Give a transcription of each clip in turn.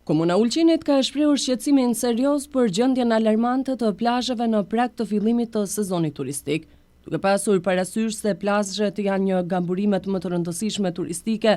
Komuna Ulqinit ka shprehur shqetësimin serioz për gjendjen alarmante të plazheve në prag të fillimit të sezonit turistik. Duke pasur parasysh se plazhet janë një gamburimet më të rëndësishme turistike,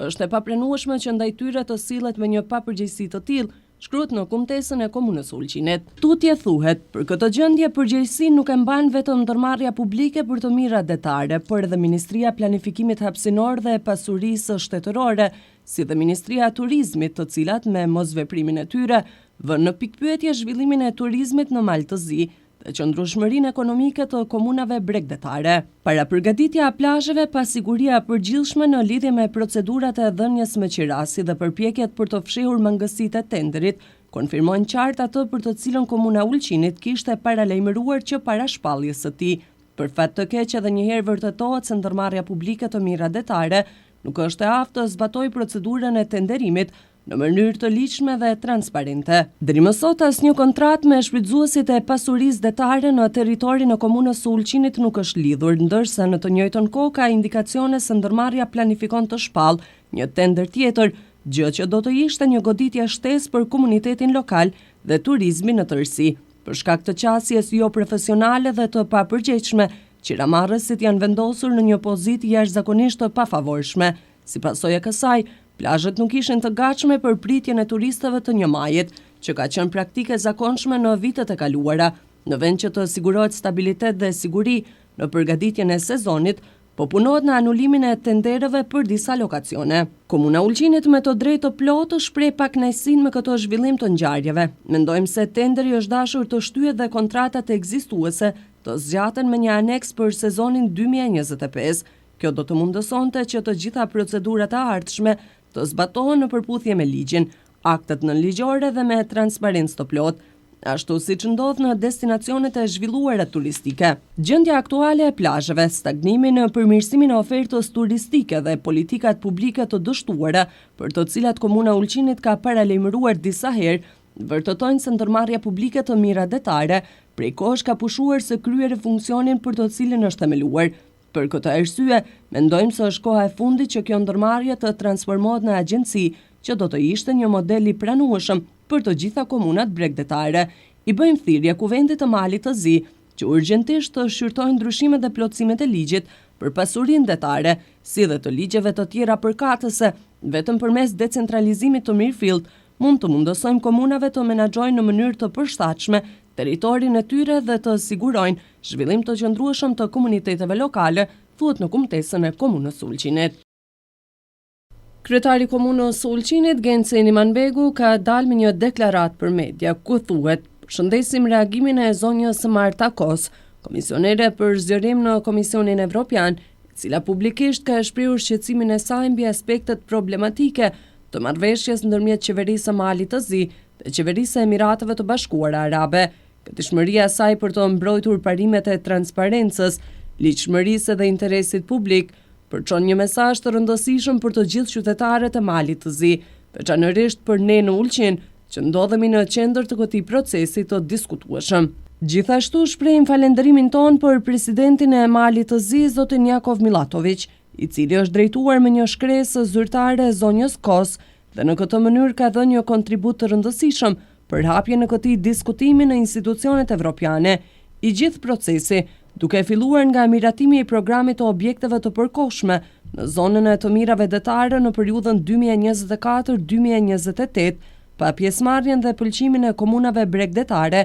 është e papranueshme që ndaj tyre të sillet me një papërgjegjësi të tillë, shkruhet në kumtesën e Komunës Ulqinit. Tutje thuhet, për këtë gjendje përgjegjësinë nuk e mban vetëm ndërmarrja publike për të mirat detare, por edhe Ministria e Planifikimit Hapësinor dhe Pasurisë Shtetërore, si dhe Ministria e Turizmit, të cilat me mosveprimin e tyre vënë në pikpyetje zhvillimin e turizmit në Mal të Zi dhe qëndrueshmërinë ekonomike të komunave bregdetare. Para përgatitja e plazheve, pasiguria e përgjithshme në lidhje me procedurat e dhënies me qirasi dhe përpjekjet për të fshehur mangësitë e tenderit, konfirmojnë qartë atë për të cilën Komuna Ulqinit kishte paralajmëruar që para shpalljes së tij. Për fat të keq edhe njëherë vërtetohet se ndërmarrja publike të mirat detare nuk është e aftë të zbatojë procedurën e tenderimit në mënyrë të ligjshme dhe transparente. Deri më sot asnjë kontratë me shfrytëzuesit e pasurisë detare në territorin e Komunës së Ulqinit nuk është lidhur, ndërsa në të njëjtën kohë ka indikacione se ndërmarrja planifikon të shpallë një tender tjetër, gjë që do të ishte një goditje shtesë për komunitetin lokal dhe turizmin në tërësi. Për shkak të qasjes jo profesionale dhe të papërgjegjshme, qiramarrësit janë vendosur në një pozitë jashtëzakonisht të pafavorshme. Si pasojë e kësaj, plazhet nuk ishin të gatshme për pritjen e turistëve të një majit, që ka qenë praktike zakonshme në vitet e kaluara. Në vend që të sigurohet stabilitet dhe siguri në përgatitjen e sezonit, po punohet në anulimin e tendereve për disa lokacione. Komuna Ulqinit me të drejtë të plotë shpreh pakënaqësinë me këtë zhvillim të ngjarjeve. Mendojmë se tenderi është dashur të shtyhet dhe kontratat ekzistuese të zgjaten me një aneks për sezonin 2025. Kjo do të mundësonte që të gjitha procedurat e ardhshme të zbatohen në përputhje me ligjin, aktet nënligjore dhe me transparencë të plotë, ashtu siç ndodh në destinacionet e zhvilluara turistike. Gjendja aktuale e plazheve, stagnimi në përmirësimin e ofertës turistike dhe politikat publike të dështuara, për të cilat Komuna Ulqinit ka paralajmëruar disa herë, vërtetojnë se ndërmarrja publike të mirat detare prej kohësh ka pushuar së kryerë funksionin për të cilin është themeluar. Për këtë arsye, mendojmë se është koha e fundit që kjo ndërmarrje të transformohet në agjenci, që do të ishte një model i pranueshëm për të gjitha komunat bregdetare. I bëjmë thirrje Kuvendit të Malit të Zi që urgjentisht të shqyrtojnë ndryshimet dhe plotësimet e ligjit për pasurinë detare, si dhe të ligjeve të tjera përkatëse. Vetëm përmes decentralizimit të mirëfillt mund të mundësojmë komunave të menaxhojnë në mënyrë të përshtatshme territorin e tyre dhe të sigurojnë zhvillim të qëndrueshëm të komuniteteve lokale, thuhet në kumtesën e Komunës së Ulqinit. Kryetari i Komunës së Ulqinit, Genci Imanbegu, ka dalë me një deklaratë për media, ku thuhet: "Përshëndesim reagimin e zonjës Marta Kos, komisionere për zgjerim në Komisionin Evropian, e cila publikisht ka shprehur shqetësimin e saj mbi aspektet problematike të marrëveshjes ndërmjet qeverisë së Malit të Zi dhe qeverisë së Emiratëve të Bashkuara Arabe. Këtishmëria e saj për të mbrojtur parimet e transparencës, ligjshmërisë dhe interesit publik, përçon një mesazh të rëndësishëm për të gjithë qytetarët e Malit të Zi, veçanërisht për ne në Ulqin, që ndodhemi në qendër të këtij procesi të diskutueshëm." Gjithashtu shprehim falënderimin ton për presidentin e Malit të Zi, zotin Jakov Milatović, i cili është drejtuar me një shkresë zyrtare zonjës Kos dhe në këtë mënyrë ka dhënë një kontribut të rëndësishëm për hapje në këtij diskutimi në institucionet evropiane. I gjithë procesi, duke filluar nga miratimi i programit të objekteve të përkohshme në zonën e të mirave detare në periudhën 2024-2028, pa pjesëmarrjen dhe pëlqimin e komunave bregdetare,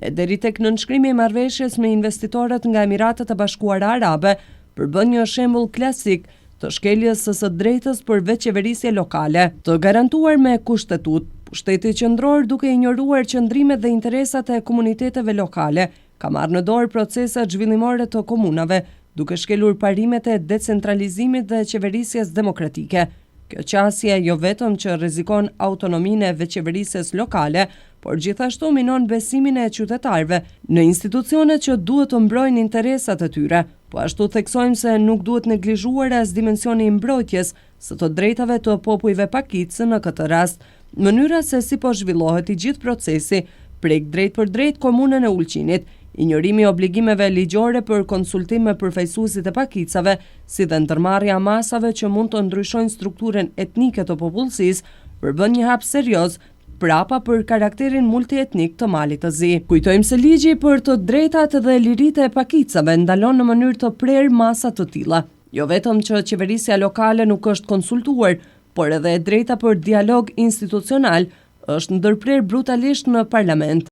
e deri tek nënshkrimi i marrëveshjes me investitorët nga Emiratet e Bashkuara Arabe, përbën një shembull klasik të shkeljes së drejtës për veçqeverisje lokale, të garantuar me kushtetut. Pushteti qendror, duke injoruar qëndrimet dhe interesat e komuniteteve lokale, ka marrë në dorë procesat zhvillimore të komunave, duke shkelur parimet e decentralizimit dhe qeverisjes demokratike. Kjo qasje jo vetëm që rrezikon autonominë e veçqeverisjes lokale, por gjithashtu minon besimin e qytetarëve në institucionet që duhet të mbrojnë interesat e tyre. Po ashtu theksojmë se nuk duhet neglizhuar as dimensioni i mbrojtjes së të drejtave të popujve pakicë në këtë rast. Mënyra se si po zhvillohet i gjithë procesi prek drejt për drejt komunën e Ulqinit, injorimi i obligimeve ligjore për konsultim me përfaqësuesit e pakicave, si dhe ndërmarrja masave që mund të ndryshojnë strukturën etnike të popullsisë, përbën një hap serioz prapa për karakterin multietnik të Malit të Zi. Kujtojmë se ligji për të drejtat dhe liritë e pakicave ndalon në mënyrë të prerë masa të tilla. Jo vetëm që qeverisja lokale nuk është konsultuar, por edhe e drejta për dialog institucional është ndërprer brutalisht në parlament.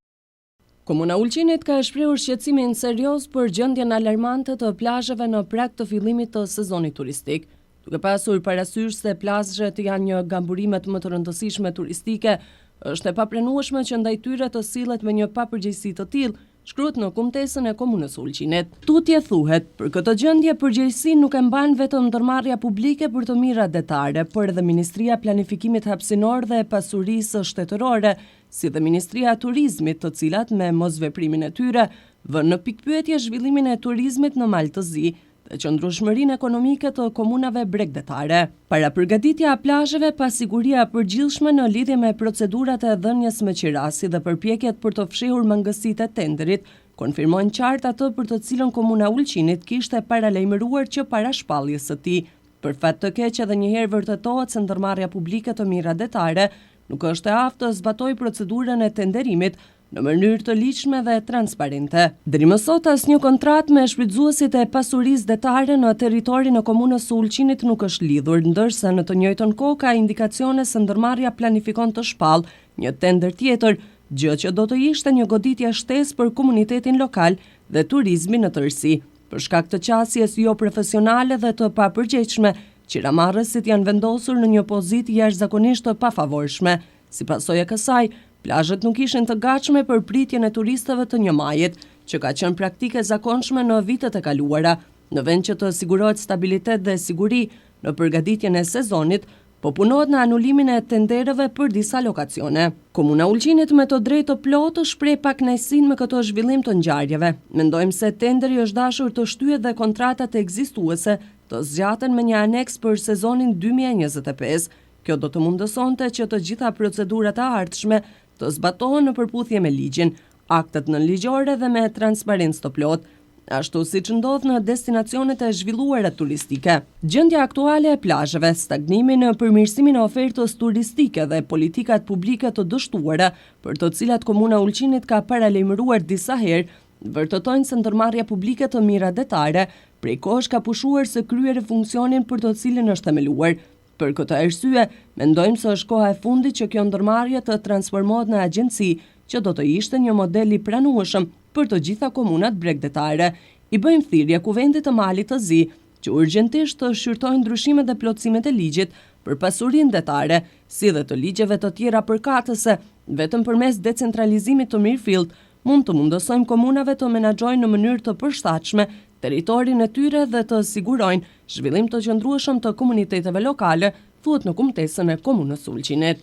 Komuna Ulqinit ka shprehur shqetësimin serioz për gjendjen alarmante të plazheve në prag të fillimit të sezonit turistik. Duke pasur parasysh se plazhet janë një gamburimet më të rëndësishme turistike, është e papranueshme që ndaj tyre të sillet me një papërgjegjësi të tillë, shkruhet në kumtesën e Komunës Ulqinit. Tutje thuhet, për këtë gjendje përgjegjësinë nuk e mban vetëm ndërmarrja publike për të mirat detare, por edhe Ministria e Planifikimit Hapësinor dhe Pasurisë Shtetërore, si dhe Ministria e Turizmit, të cilat me mosveprimin e tyre vënë në pikpyetje zhvillimin e turizmit në Mal të Zi dhe qëndrueshmërinë ekonomike të komunave bregdetare. Para përgatitja e plazheve, pasiguria e përgjithshme në lidhje me procedurat e dhënies me qirasi dhe përpjekjet për të fshehur mangësitë e tenderit, konfirmojnë qartë atë për të cilën Komuna Ulqinit kishte paralajmëruar që para shpalljes së tij. Për fat të keq edhe njëherë vërtetohet se ndërmarrja publike të mirat detare nuk është e aftë të zbatojë procedurën e tenderimit në mënyrë të ligjshme dhe transparente. Deri më sot asnjë kontratë me shfrytëzuesit e pasurisë detare në territorin e Komunës së Ulqinit nuk është lidhur, ndërsa në të njëjtën kohë ka indikacione se ndërmarrja planifikon të shpallë një tender tjetër, gjë që do të ishte një goditje shtesë për komunitetin lokal dhe turizmin në tërësi. Për shkak të qasjes jo profesionale dhe të papërgjegjshme, qiramarrësit janë vendosur në një pozitë jashtëzakonisht të pafavorshme. Si pasojë e kësaj, plazhet nuk ishin të gatshme për pritjen e turistëve të një majit, që ka qenë praktike zakonshme në vitet e kaluara. Në vend që të sigurohet stabilitet dhe siguri në përgatitjen e sezonit, po punohet në anulimin e tendereve për disa lokacione. Komuna Ulqinit me të drejtë të plotë shpreh pakënaqësinë me këtë zhvillim të ngjarjeve. Mendojmë se tenderi është dashur të shtyhet dhe kontratat ekzistuese të zgjaten me një aneks për sezonin 2025. Kjo do të mundësonte që të gjitha procedurat e ardhshme të zbatohen në përputhje me ligjin, aktet nënligjore dhe me transparencë të plotë, ashtu siç ndodh në destinacionet e zhvilluara turistike. Gjendja aktuale e plazheve, stagnimi në përmirësimin e ofertës turistike dhe politikat publike të dështuara, për të cilat Komuna Ulqinit ka paralajmëruar disa herë, vërtetojnë se ndërmarrja publike të mirat detare prej kohësh ka pushuar së kryerë funksionin për të cilin është themeluar. Për këtë arsye, mendojmë se është koha e fundit që kjo ndërmarrje të transformohet në agjenci, që do të ishte një model i pranueshëm për të gjitha komunat bregdetare. I bëjmë thirrje Kuvendit të Malit të Zi që urgjentisht të shqyrtojnë ndryshimet dhe plotësimet e ligjit për pasurinë detare, si dhe të ligjeve të tjera përkatëse. Vetëm përmes decentralizimit të mirëfillt mund të mundësojmë komunave të menaxhojnë në mënyrë të përshtatshme territorin e tyre dhe të sigurojnë zhvillim të qëndrueshëm të komuniteteve lokale, thuhet në kumtesën e Komunës së Ulqinit.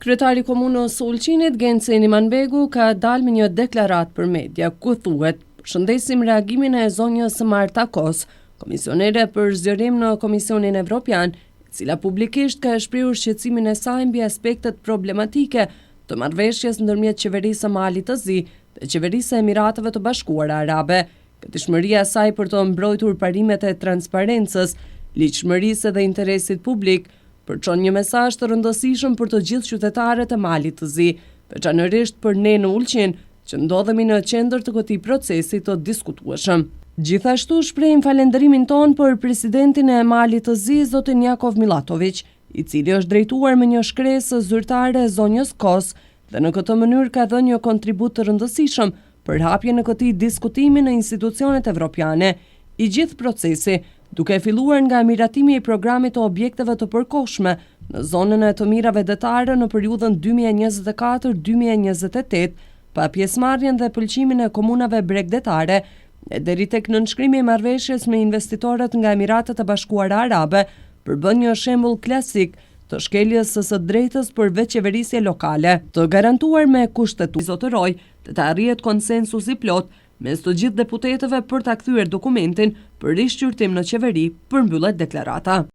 Kryetari i Komunës së Ulqinit, Genci Imanbegu, ka dalë me një deklaratë për media, ku thuhet: "Përshëndesim reagimin e zonjës Marta Kos, komisionere për zgjerim në Komisionin Evropian, e cila publikisht ka shprehur shqetësimin e saj mbi aspektet problematike të marrëveshjes ndërmjet qeverisë së Malit të Zi dhe qeverisë së Emiratëve të Bashkuara Arabe. Këtishmëria e saj për të mbrojtur parimet e transparencës, ligjshmërisë dhe interesit publik përçon një mesazh të rëndësishëm për të gjithë qytetarët e Malit të Zi, veçanërisht për ne në Ulqin, që ndodhemi në qendër të këtij procesi të diskutueshëm." Gjithashtu shprehim falënderimin ton për presidentin e Malit të Zi, zotin Jakov Milatović, i cili është drejtuar me një shkresë zyrtare zonjës Kos dhe në këtë mënyrë ka dhënë një kontribut të rëndësishëm për hapjen në këtij diskutimi në institucionet evropiane. I gjithë procesi, duke filluar nga miratimi i programit të objekteve të përkohshme në zonën e të mirave detare në periudhën 2024-2028, pa pjesëmarrjen dhe pëlqimin e komunave bregdetare, e deri tek nënshkrimi i marrëveshjes me investitorët nga Emiratet e Bashkuara Arabe, përbën një shembull klasik të shkeljes së drejtës për veçqeverisje lokale, të garantuar me kushtetues. Zotëroj të arrihet konsensus i plot mes të gjithë deputetëve për ta kthyer dokumentin për rishqyrtim në qeveri, përmbyllet deklarata.